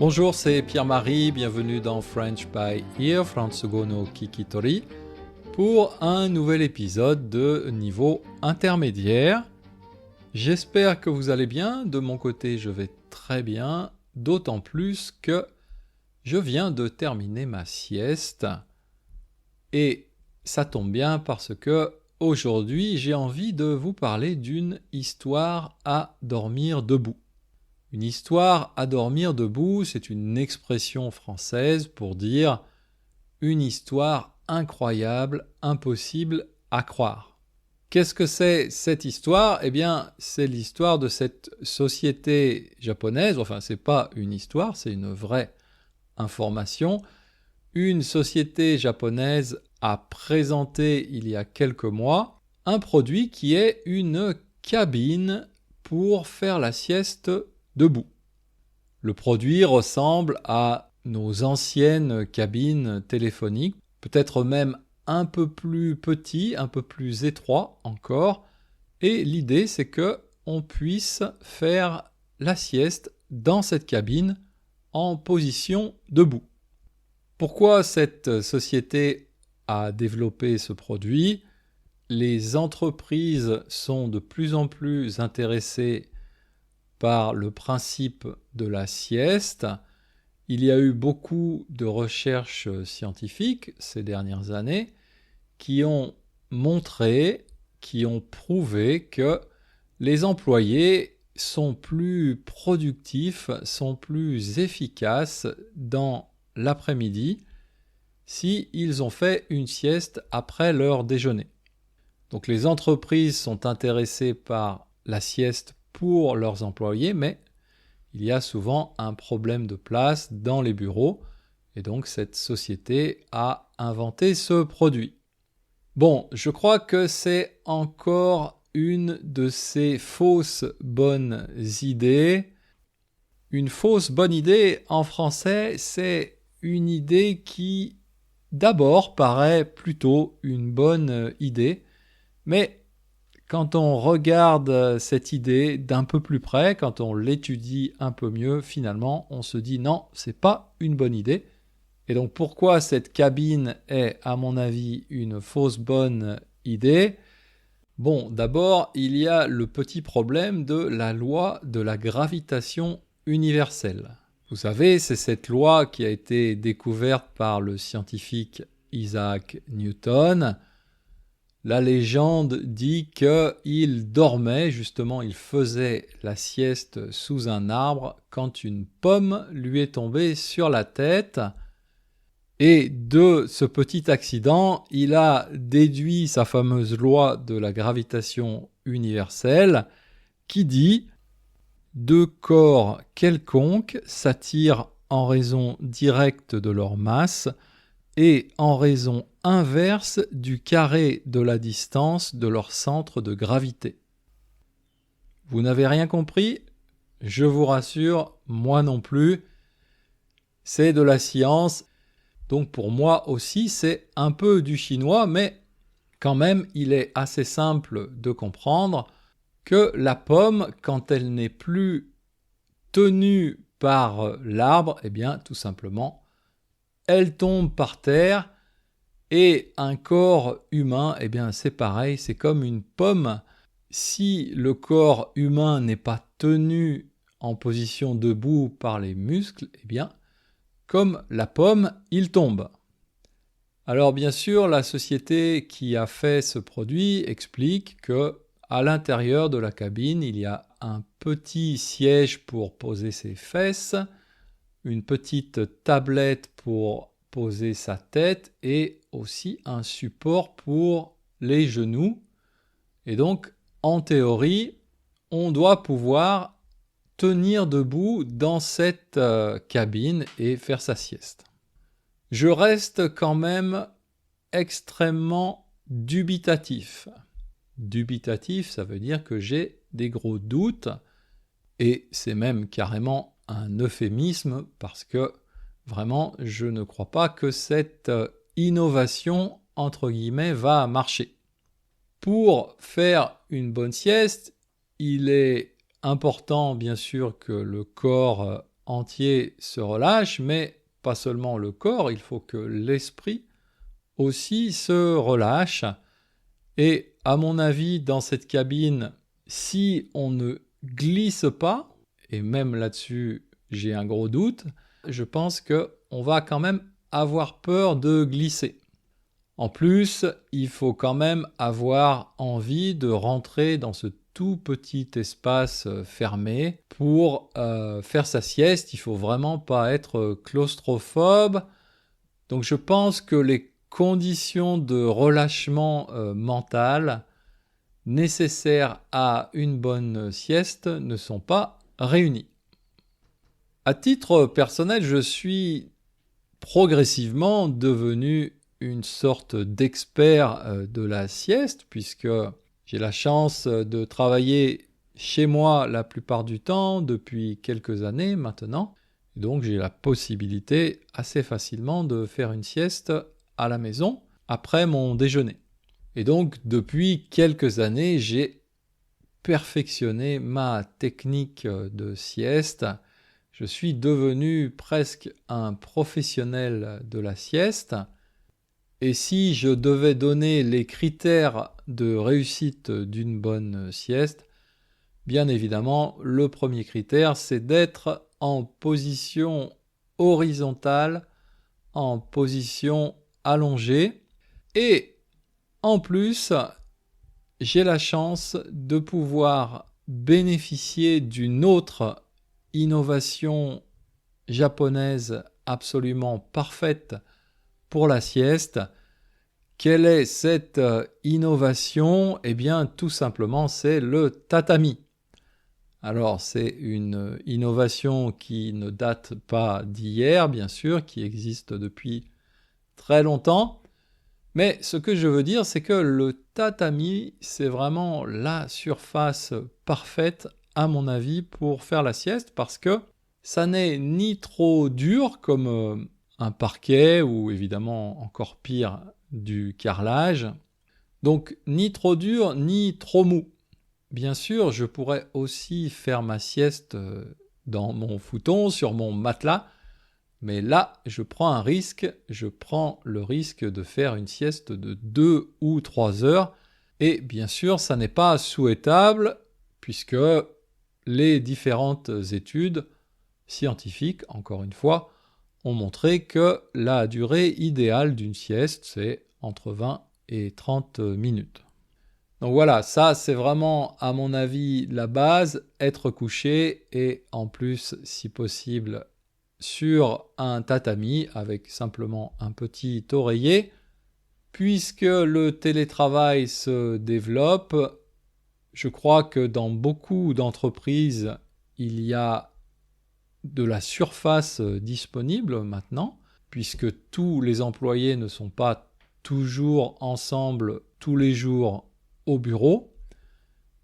Bonjour, c'est Pierre-Marie, bienvenue dans French by Ear, Fransugo no Kikitori, pour un nouvel épisode de niveau intermédiaire. J'espère que vous allez bien, de mon côté je vais très bien, d'autant plus que je viens de terminer ma sieste, et ça tombe bien parce que aujourd'hui j'ai envie de vous parler d'une histoire à dormir debout. Une histoire à dormir debout, c'est une expression française pour dire une histoire incroyable, impossible à croire. Qu'est-ce que c'est cette histoire ? Eh bien, c'est l'histoire de cette société japonaise, enfin c'est pas une histoire, c'est une vraie information. Une société japonaise a présenté il y a quelques mois un produit qui est une cabine pour faire la sieste debout. Le produit ressemble à nos anciennes cabines téléphoniques, peut-être même un peu plus petit, un peu plus étroit encore, et l'idée c'est que on puisse faire la sieste dans cette cabine en position debout. Pourquoi cette société a développé ce produit ? Les entreprises sont de plus en plus intéressées par le principe de la sieste. Il y a eu beaucoup de recherches scientifiques ces dernières années qui ont montré, qui ont prouvé que les employés sont plus productifs, sont plus efficaces dans l'après-midi s'ils ont fait une sieste après leur déjeuner. Donc les entreprises sont intéressées par la sieste pour leurs employés, mais il y a souvent un problème de place dans les bureaux, et donc cette société a inventé ce produit. Bon, je crois que c'est encore une de ces fausses bonnes idées. Une fausse bonne idée, en français, c'est une idée qui d'abord paraît plutôt une bonne idée, mais quand on regarde cette idée d'un peu plus près, quand on l'étudie un peu mieux, finalement, on se dit non, c'est pas une bonne idée. Et donc pourquoi cette cabine est, à mon avis, une fausse bonne idée ? Bon, d'abord, il y a le petit problème de la loi de la gravitation universelle. Vous savez, c'est cette loi qui a été découverte par le scientifique Isaac Newton. La légende dit qu'il dormait, justement, il faisait la sieste sous un arbre quand une pomme lui est tombée sur la tête. Et de ce petit accident, il a déduit sa fameuse loi de la gravitation universelle qui dit « Deux corps quelconques s'attirent en raison directe de leur masse et en raison inverse du carré de la distance de leur centre de gravité. » Vous n'avez rien compris ? Je vous rassure, moi non plus. C'est de la science, donc pour moi aussi c'est un peu du chinois, mais quand même il est assez simple de comprendre que la pomme, quand elle n'est plus tenue par l'arbre, eh bien tout simplement, elle tombe par terre. Et un corps humain, eh bien c'est pareil, c'est comme une pomme. Si le corps humain n'est pas tenu en position debout par les muscles, eh bien, comme la pomme, il tombe. Alors bien sûr, la société qui a fait ce produit explique que à l'intérieur de la cabine, il y a un petit siège pour poser ses fesses, une petite tablette pour poser sa tête et aussi un support pour les genoux. Et donc, en théorie, on doit pouvoir tenir debout dans cette cabine et faire sa sieste. Je reste quand même extrêmement dubitatif. Dubitatif, ça veut dire que j'ai des gros doutes, et c'est même carrément un euphémisme parce que vraiment, je ne crois pas que cette innovation, entre guillemets, va marcher. Pour faire une bonne sieste, il est important, bien sûr, que le corps entier se relâche, mais pas seulement le corps, il faut que l'esprit aussi se relâche. Et à mon avis, dans cette cabine, si on ne glisse pas, et même là-dessus j'ai un gros doute, je pense qu'on va quand même avoir peur de glisser. En plus, il faut quand même avoir envie de rentrer dans ce tout petit espace fermé pour faire sa sieste. Il ne faut vraiment pas être claustrophobe. Donc je pense que les conditions de relâchement mental nécessaires à une bonne sieste ne sont pas réunies. À titre personnel, je suis progressivement devenu une sorte d'expert de la sieste, puisque j'ai la chance de travailler chez moi la plupart du temps depuis quelques années maintenant. Donc j'ai la possibilité assez facilement de faire une sieste à la maison après mon déjeuner. Et donc depuis quelques années, j'ai perfectionné ma technique de sieste. Je suis devenu presque un professionnel de la sieste. Et si je devais donner les critères de réussite d'une bonne sieste, bien évidemment, le premier critère, c'est d'être en position horizontale, en position allongée. Et en plus, j'ai la chance de pouvoir bénéficier d'une autre innovation japonaise absolument parfaite pour la sieste. Quelle est cette innovation ? Eh bien, tout simplement, c'est le tatami. Alors, c'est une innovation qui ne date pas d'hier, bien sûr, qui existe depuis très longtemps. Mais ce que je veux dire, c'est que le tatami, c'est vraiment la surface parfaite, à mon avis, pour faire la sieste, parce que ça n'est ni trop dur comme un parquet, ou évidemment encore pire, du carrelage. Donc ni trop dur, ni trop mou. Bien sûr, je pourrais aussi faire ma sieste dans mon futon, sur mon matelas, mais là, je prends un risque, je prends le risque de faire une sieste de 2 ou 3 heures, et bien sûr, ça n'est pas souhaitable, puisque les différentes études scientifiques, encore une fois, ont montré que la durée idéale d'une sieste, c'est entre 20 et 30 minutes. Donc voilà, ça c'est vraiment à mon avis la base, être couché et en plus si possible sur un tatami avec simplement un petit oreiller. Puisque le télétravail se développe, je crois que dans beaucoup d'entreprises, il y a de la surface disponible maintenant, puisque tous les employés ne sont pas toujours ensemble tous les jours au bureau.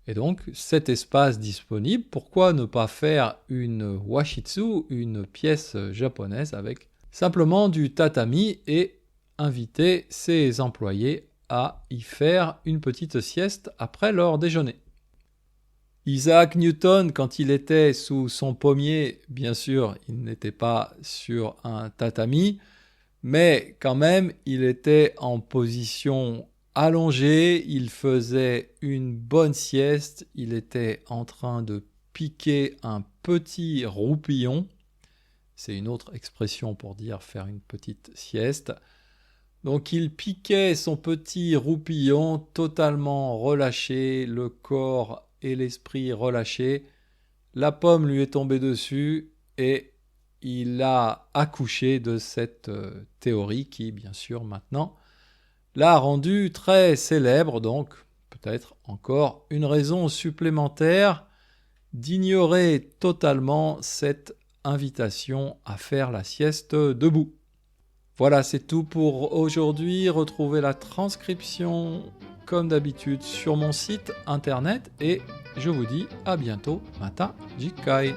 Et donc, cet espace disponible, pourquoi ne pas faire une washitsu, une pièce japonaise avec simplement du tatami et inviter ses employés à y faire une petite sieste après leur déjeuner. Isaac Newton, quand il était sous son pommier, bien sûr, il n'était pas sur un tatami, mais quand même, il était en position allongée, il faisait une bonne sieste, il était en train de piquer un petit roupillon. C'est une autre expression pour dire faire une petite sieste. Donc il piquait son petit roupillon totalement relâché, le corps et l'esprit relâchés. La pomme lui est tombée dessus et il a accouché de cette théorie qui, bien sûr, maintenant, l'a rendu très célèbre. Donc peut-être encore une raison supplémentaire d'ignorer totalement cette invitation à faire la sieste debout. Voilà, c'est tout pour aujourd'hui. Retrouvez la transcription comme d'habitude sur mon site internet et je vous dis à bientôt. Mata Jikai.